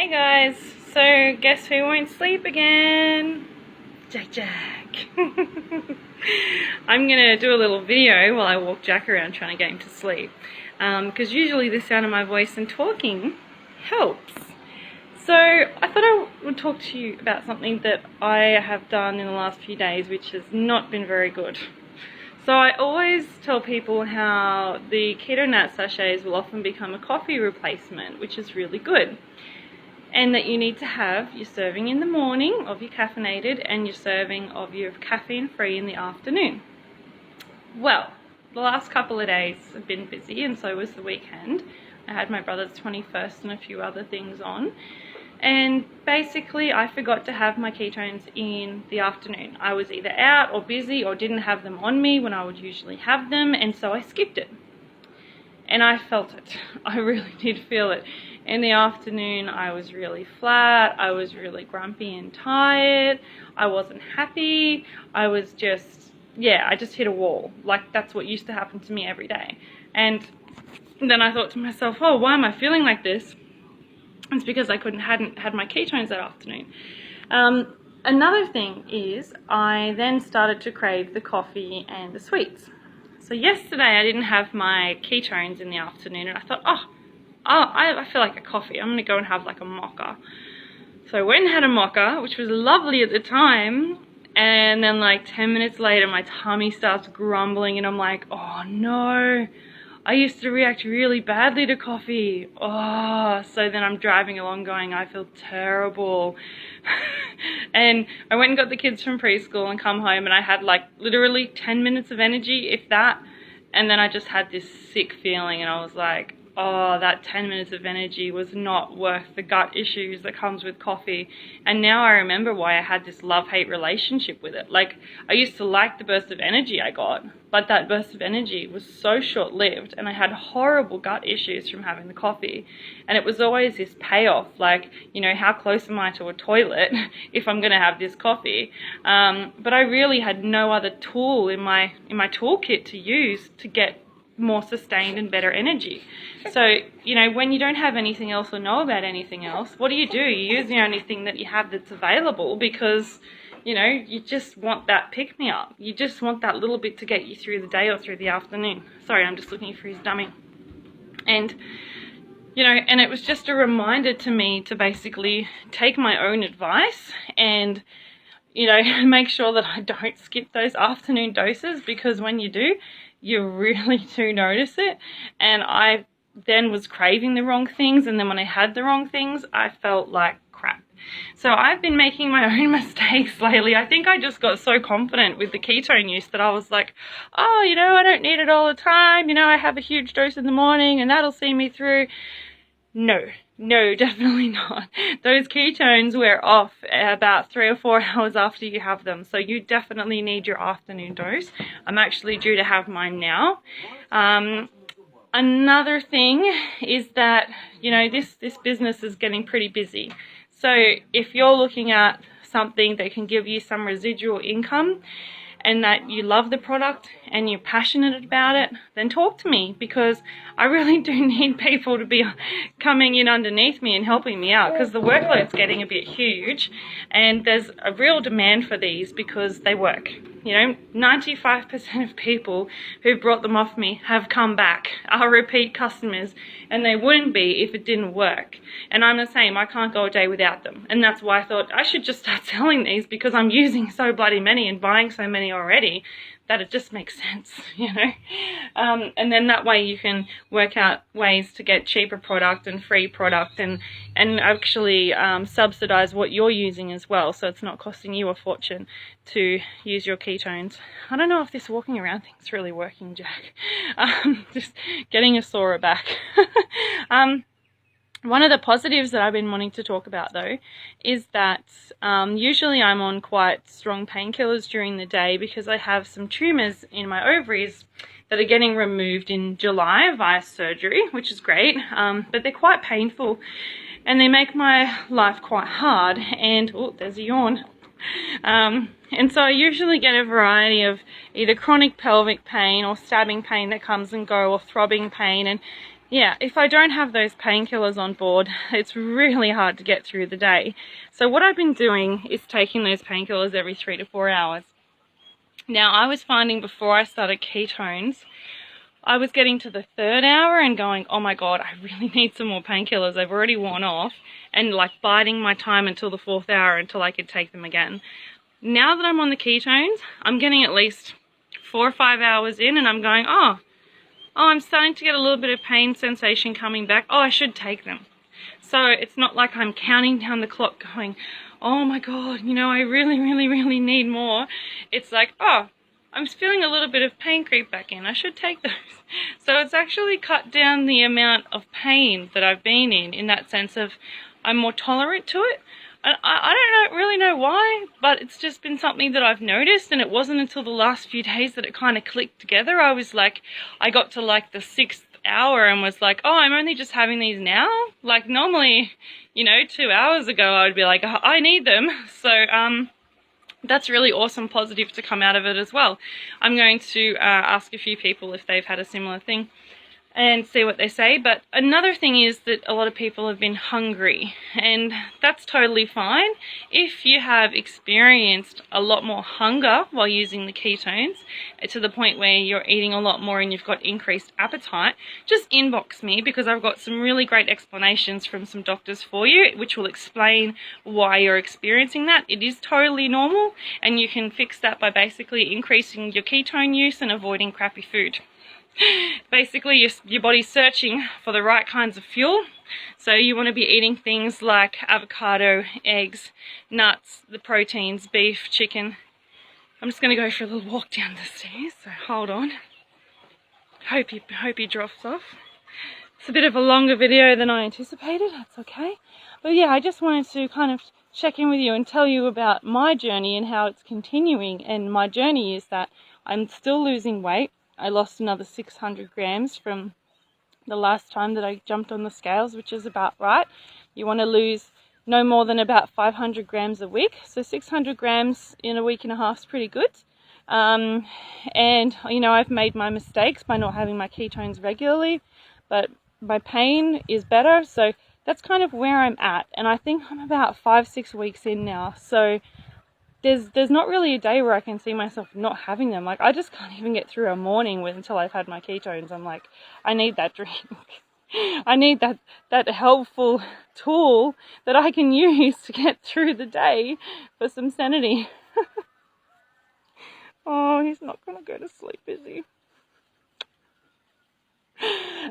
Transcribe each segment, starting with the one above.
Hey guys, so guess who won't sleep again? Jack. I'm gonna do a little video while I walk Jack around trying to get him to sleep, because usually the sound of my voice and talking helps. So I thought I would talk to you about something that I have done in the last few days which has not been very good. So I always tell people how the keto nut sachets will often become a coffee replacement, which is really good. And that you need to have your serving in the morning of your caffeinated and your serving of your caffeine free in the afternoon. Well, the last couple of days have been busy, and so was the weekend. I had my brother's 21st and a few other things on. And basically I forgot to have my ketones in the afternoon. I was either out or busy or didn't have them on me when I would usually have them, and so I skipped it. And I felt it. I really did feel it. In the afternoon I was really flat, I was really grumpy and tired, I wasn't happy, I was just, I just hit a wall. Like, that's what used to happen to me every day. And then I thought to myself, oh, why am I feeling like this? It's because I hadn't had my ketones that afternoon. Another thing is I then started to crave the coffee and the sweets. So yesterday I didn't have my ketones in the afternoon, and I thought, I feel like a coffee. I'm going to go and have like a mocha. So I went and had a mocha, which was lovely at the time, and then like 10 minutes later my tummy starts grumbling and I'm like, oh no, I used to react really badly to coffee. Oh, so then I'm driving along going, I feel terrible. And I went and got the kids from preschool and come home, and I had like literally 10 minutes of energy, if that. And then I just had this sick feeling, and I was like, oh, that 10 minutes of energy was not worth the gut issues that comes with coffee. And now I remember why I had this love-hate relationship with it. Like, I used to like the burst of energy I got, but that burst of energy was so short-lived, and I had horrible gut issues from having the coffee. And it was always this payoff, like, you know, how close am I to a toilet if I'm going to have this coffee? But I really had no other tool in my toolkit to use to get more sustained and better energy. So, you know, when you don't have anything else or know about anything else, what do? You use the only thing that you have that's available, because, you know, you just want that pick-me-up. You just want that little bit to get you through the day or through the afternoon. Sorry, I'm just looking for his dummy. And, you know, and it was just a reminder to me to basically take my own advice and, you know, make sure that I don't skip those afternoon doses, because when you do, you really do notice it. And I then was craving the wrong things, and then when I had the wrong things, I felt like crap. So I've been making my own mistakes lately. I think I just got so confident with the ketone use that I was like, oh, you know, I don't need it all the time. You know, I have a huge dose in the morning and that'll see me through. No, definitely not. Those ketones wear off about 3 or 4 hours after you have them, so you definitely need your afternoon dose. I'm actually due to have mine now. Another thing is that, you know, this business is getting pretty busy. So if you're looking at something that can give you some residual income, and that you love the product and you're passionate about it, then talk to me, because I really do need people to be coming in underneath me and helping me out, because the workload's getting a bit huge, and there's a real demand for these because they work. You know, 95% of people who brought them off me have come back, are repeat customers, and they wouldn't be if it didn't work. And I'm the same, I can't go a day without them. And that's why I thought I should just start selling these, because I'm using so bloody many and buying so many already that it just makes sense, you know. And then that way you can work out ways to get cheaper product and free product, and actually subsidize what you're using as well, so it's not costing you a fortune to use your ketones. I don't know if this walking around thing's really working, Jack. Just getting a sore back. One of the positives that I've been wanting to talk about, though, is that usually I'm on quite strong painkillers during the day because I have some tumours in my ovaries that are getting removed in July via surgery, which is great, but they're quite painful and they make my life quite hard. And, oh, there's a yawn. And so I usually get a variety of either chronic pelvic pain or stabbing pain that comes and go, or throbbing pain. And yeah, if I don't have those painkillers on board, it's really hard to get through the day. So what I've been doing is taking those painkillers every 3 to 4 hours. Now, I was finding before I started ketones, I was getting to the 3rd hour and going, oh my God, I really need some more painkillers. They've already worn off, and like biding my time until the 4th hour until I could take them again. Now that I'm on the ketones, I'm getting at least 4 or 5 hours in and I'm going, oh, I'm starting to get a little bit of pain sensation coming back. Oh, I should take them. So it's not like I'm counting down the clock going, oh my God, you know, I really, really, really need more. It's like, oh, I'm feeling a little bit of pain creep back in. I should take those. So it's actually cut down the amount of pain that I've been in that sense of I'm more tolerant to it. I don't really know why, but it's just been something that I've noticed, and it wasn't until the last few days that it kind of clicked together. I was like, I got to like the 6th hour and was like, oh, I'm only just having these now? Like normally, you know, 2 hours ago I would be like, oh, I need them. So that's really awesome positive to come out of it as well. I'm going to ask a few people if they've had a similar thing and see what they say. But another thing is that a lot of people have been hungry, and that's totally fine. If you have experienced a lot more hunger while using the ketones to the point where you're eating a lot more and you've got increased appetite, just inbox me, because I've got some really great explanations from some doctors for you which will explain why you're experiencing that. It is totally normal, and you can fix that by basically increasing your ketone use and avoiding crappy food. Basically, your body's searching for the right kinds of fuel, so you want to be eating things like avocado, eggs, nuts, the proteins, beef, chicken. I'm just going to go for a little walk down the stairs, so hold on. Hope he drops off. It's a bit of a longer video than I anticipated, that's okay. But yeah, I just wanted to kind of check in with you and tell you about my journey and how it's continuing. And my journey is that I'm still losing weight. I lost another 600 grams from the last time that I jumped on the scales, which is about right. You want to lose no more than about 500 grams a week. So 600 grams in a week and a half is pretty good. And, you know, I've made my mistakes by not having my ketones regularly, but my pain is better. So that's kind of where I'm at. And I think I'm about 5-6 weeks in now. So there's not really a day where I can see myself not having them. Like, I just can't even get through a morning until I've had my ketones. I'm like, I need that drink. I need that helpful tool that I can use to get through the day for some sanity. Oh, he's not going to go to sleep, is he?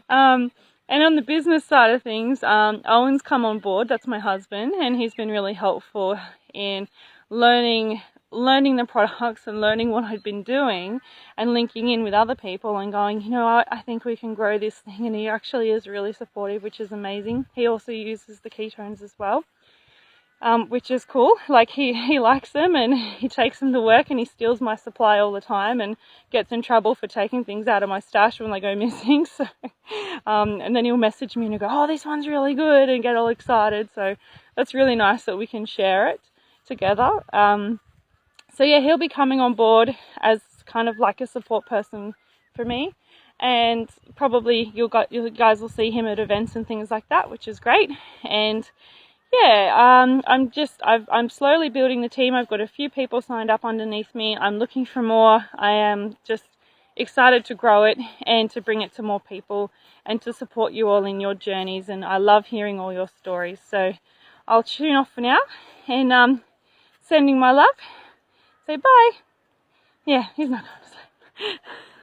And on the business side of things, Owen's come on board. That's my husband, and he's been really helpful in learning the products and learning what I'd been doing and linking in with other people and going, you know, I think we can grow this thing. And he actually is really supportive, which is amazing. He also uses the ketones as well, which is cool. Like, he likes them, and he takes them to work, and he steals my supply all the time and gets in trouble for taking things out of my stash when they go missing. So and then he'll message me and he'll go, oh, this one's really good, and get all excited. So that's really nice that we can share it together. So yeah, he'll be coming on board as kind of like a support person for me, and probably you guys will see him at events and things like that, which is great. And yeah, I'm slowly building the team. I've got a few people signed up underneath me. I'm looking for more. I am just excited to grow it and to bring it to more people and to support you all in your journeys. And I love hearing all your stories. So I'll tune off for now, and sending my love. Say bye. Yeah, he's not going to sleep.